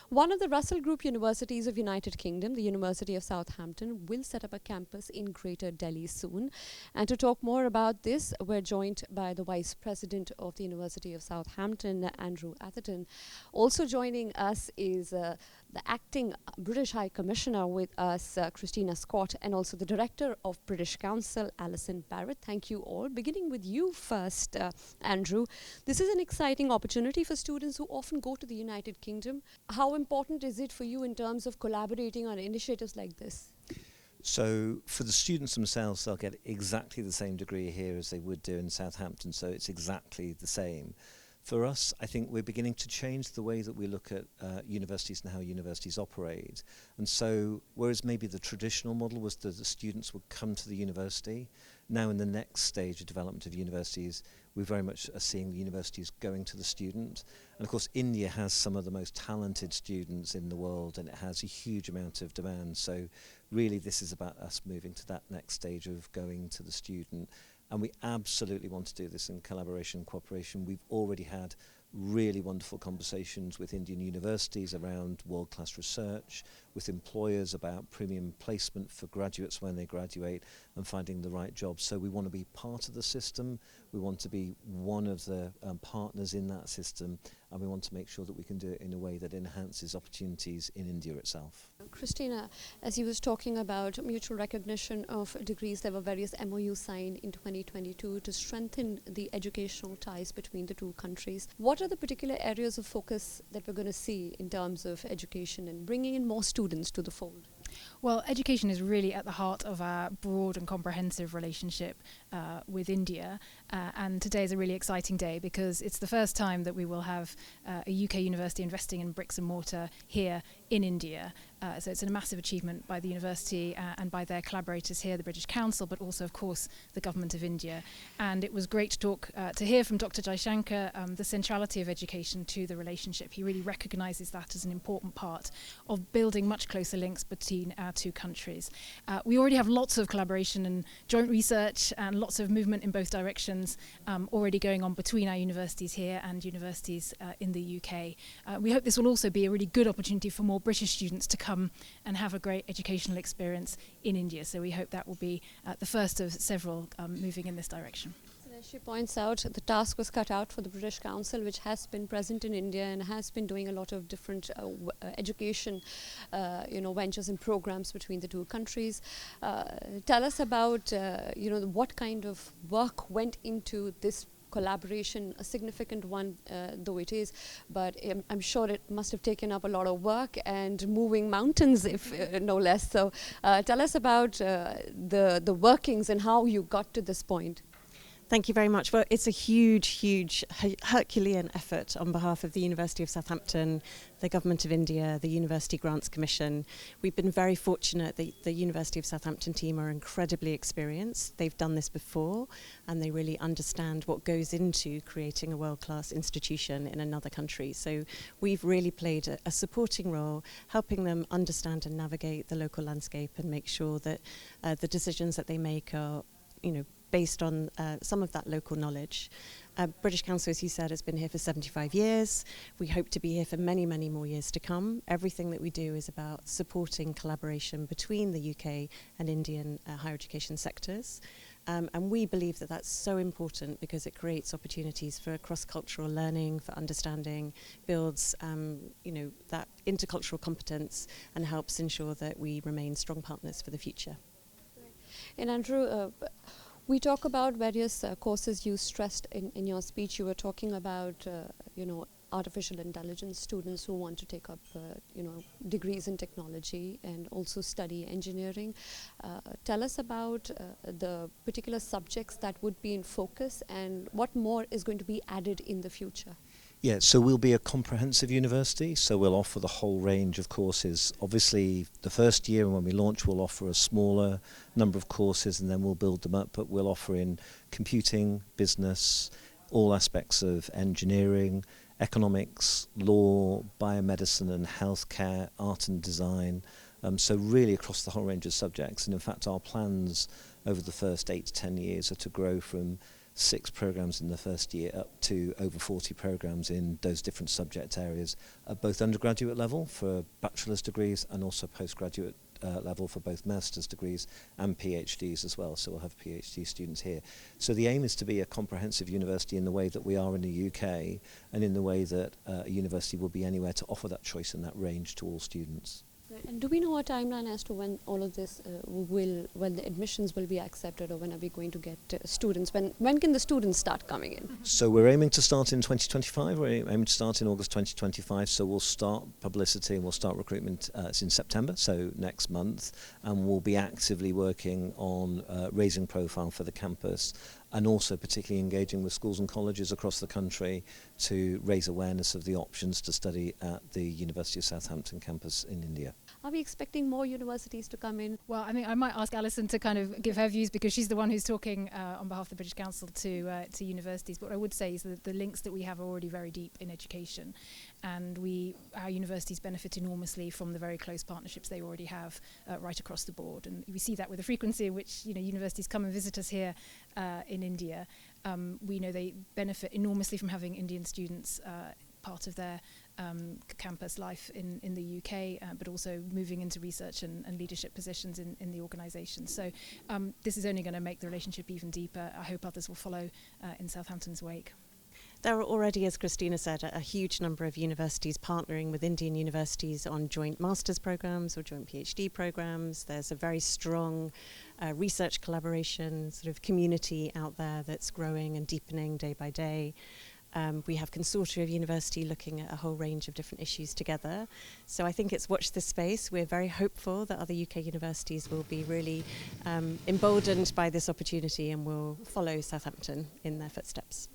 One of the Russell Group universities of United Kingdom, the University of Southampton, will set up a campus in Greater Delhi soon. And to talk more about this, we're joined by the Vice President of the University of Southampton, Andrew Atherton. Also joining us is the acting British High Commissioner with us, Christina Scott, and also the Director of British Council, Alison Barret. Thank you all. Beginning with you first, Andrew. This is an exciting opportunity for students who often go to the United Kingdom. How important is it for you in terms of collaborating on initiatives like this? So for the students themselves, they'll get exactly the same degree here as they would do in Southampton, so it's exactly the same. For us, I think we're beginning to change the way that we look at universities and how universities operate. And so, whereas maybe the traditional model was that the students would come to the university, now in the next stage of development of universities, we very much are seeing the universities going to the student. And of course, India has some of the most talented students in the world, and it has a huge amount of demand. So really, this is about us moving to that next stage of going to the student. And we absolutely want to do this in collaboration and cooperation. We've already had really wonderful conversations with Indian universities around world-class research, with employers about premium placement for graduates when they graduate and finding the right job. So we want to be part of the system, we want to be one of the partners in that system, and we want to make sure that we can do it in a way that enhances opportunities in India itself. Christina, as you was talking about mutual recognition of degrees, there were various MOUs signed in 2022 to strengthen the educational ties between the two countries. What are the particular areas of focus that we're going to see in terms of education and bringing in more students to the fold? Well, education is really at the heart of our broad and comprehensive relationship with India, and today is a really exciting day because it's the first time that we will have a UK university investing in bricks and mortar here in India. So it's a massive achievement by the university and by their collaborators here, the British Council, but also, of course, the Government of India. And it was great to hear from Dr. Jaishankar the centrality of education to the relationship. He really recognises that as an important part of building much closer links between our two countries. We already have lots of collaboration and joint research and lots of movement in both directions already going on between our universities here and universities in the UK. We hope this will also be a really good opportunity for more British students to come and have a great educational experience in India. So we hope that will be the first of several moving in this direction. As she points out, the task was cut out for the British Council, which has been present in India and has been doing a lot of different education ventures and programs between the two countries. Tell us about what kind of work went into this collaboration, a significant one though it is, but I'm sure it must have taken up a lot of work and moving mountains, if no less. So tell us about the workings and how you got to this point. Thank you very much. Well, it's a huge Herculean effort on behalf of the University of Southampton, the Government of India, the University Grants Commission. We've been very fortunate that the University of Southampton team are incredibly experienced. They've done this before and they really understand what goes into creating a world-class institution in another country. So we've really played a supporting role, helping them understand and navigate the local landscape and make sure that the decisions that they make are, based on some of that local knowledge. British Council, as you said, has been here for 75 years. We hope to be here for many more years to come. Everything that we do is about supporting collaboration between the UK and Indian higher education sectors. And we believe that that's so important because it creates opportunities for cross-cultural learning, for understanding, builds that intercultural competence and helps ensure that we remain strong partners for the future. And Andrew, we talk about various courses you stressed in your speech. You were talking about, artificial intelligence, students who want to take up, degrees in technology and also study engineering. Tell us about the particular subjects that would be in focus and what more is going to be added in the future. Yeah, so we'll be a comprehensive university, so we'll offer the whole range of courses. Obviously, the first year when we launch, we'll offer a smaller number of courses and then we'll build them up, but we'll offer in computing, business, all aspects of engineering, economics, law, biomedicine and healthcare, art and design. So really across the whole range of subjects. And in fact, our plans over the first 8 to 10 years are to grow from 6 programmes in the first year up to over 40 programmes in those different subject areas at both undergraduate level for bachelor's degrees and also postgraduate level for both master's degrees and PhDs as well. So we'll have PhD students here. So the aim is to be a comprehensive university in the way that we are in the UK and in the way that a university will be anywhere to offer that choice and that range to all students. And do we know a timeline as to when all of this when the admissions will be accepted, or when are we going to get students? When can the students start coming in? So we're aiming to start in 2025. We're aiming to start in August 2025. So we'll start publicity and we'll start recruitment. It's in September, so next month, and we'll be actively working on raising profile for the campus, and also particularly engaging with schools and colleges across the country to raise awareness of the options to study at the University of Southampton campus in India. Are we expecting more universities to come in? Well, I mean, I might ask Alison to kind of give her views, because she's the one who's talking on behalf of the British Council to universities. But what I would say is that the links that we have are already very deep in education, and our universities benefit enormously from the very close partnerships they already have right across the board. And we see that with the frequency in which universities come and visit us here in India. We know they benefit enormously from having Indian students part of their campus life in the UK, but also moving into research and leadership positions in the organisation. So this is only going to make the relationship even deeper. I hope others will follow in Southampton's wake. There are already, as Christina said, a huge number of universities partnering with Indian universities on joint master's programs or joint PhD programs. There's a very strong research collaboration sort of community out there that's growing and deepening day by day. We have consortia of university looking at a whole range of different issues together. So I think it's watch this space. We're very hopeful that other UK universities will be really emboldened by this opportunity and will follow Southampton in their footsteps.